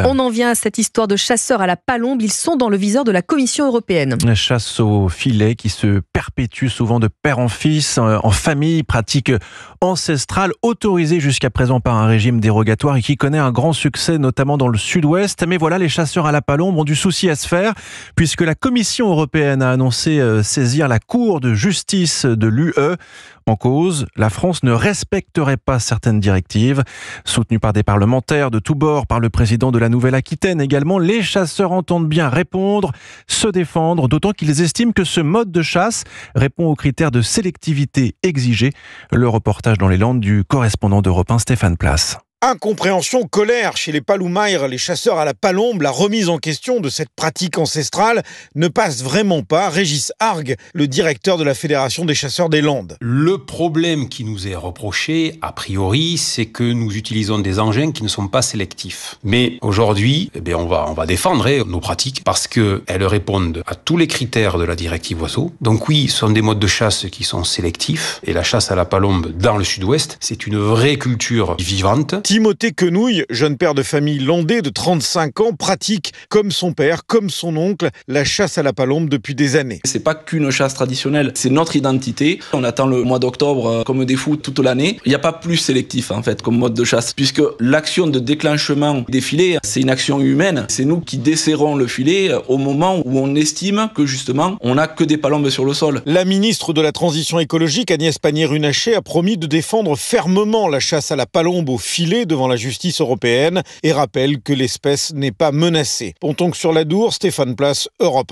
On en vient à cette histoire de chasseurs à la palombe. Ils sont dans le viseur de la Commission européenne. La chasse au filet qui se perpétue souvent de père en fils, en famille, pratique ancestrale autorisée jusqu'à présent par un régime dérogatoire et qui connaît un grand succès notamment dans le sud-ouest. Mais voilà, les chasseurs à la palombe ont du souci à se faire puisque la Commission européenne a annoncé saisir la Cour de justice de l'UE. En cause, la France ne respecterait pas certaines directives. Soutenues par des parlementaires de tous bords, par le président de la Nouvelle-Aquitaine également, les chasseurs entendent bien répondre, se défendre, d'autant qu'ils estiment que ce mode de chasse répond aux critères de sélectivité exigés. Le reportage dans les Landes du correspondant d'Europe 1, Stéphane Place. Incompréhension, colère chez les Paloumaïres, les chasseurs à la palombe. La remise en question de cette pratique ancestrale ne passe vraiment pas. Régis Arg, le directeur de la Fédération des chasseurs des Landes. Le problème qui nous est reproché, a priori, c'est que nous utilisons des engins qui ne sont pas sélectifs. Mais aujourd'hui, on va défendre nos pratiques parce qu'elles répondent à tous les critères de la directive oiseaux. Donc oui, ce sont des modes de chasse qui sont sélectifs. Et la chasse à la palombe dans le sud-ouest, c'est une vraie culture vivante. Timothée Quenouille, jeune père de famille landais de 35 ans, pratique, comme son père, comme son oncle, la chasse à la palombe depuis des années. C'est pas qu'une chasse traditionnelle, c'est notre identité. On attend le mois d'octobre comme des fous toute l'année. Il n'y a pas plus sélectif en fait comme mode de chasse, puisque l'action de déclenchement des filets, c'est une action humaine. C'est nous qui desserrons le filet au moment où on estime que justement on n'a que des palombes sur le sol. La ministre de la Transition écologique, Agnès Pannier-Runacher, a promis de défendre fermement la chasse à la palombe au filet devant la justice européenne et rappelle que l'espèce n'est pas menacée. Pontonc sur l'Adour, Stéphane Place, Europe 1.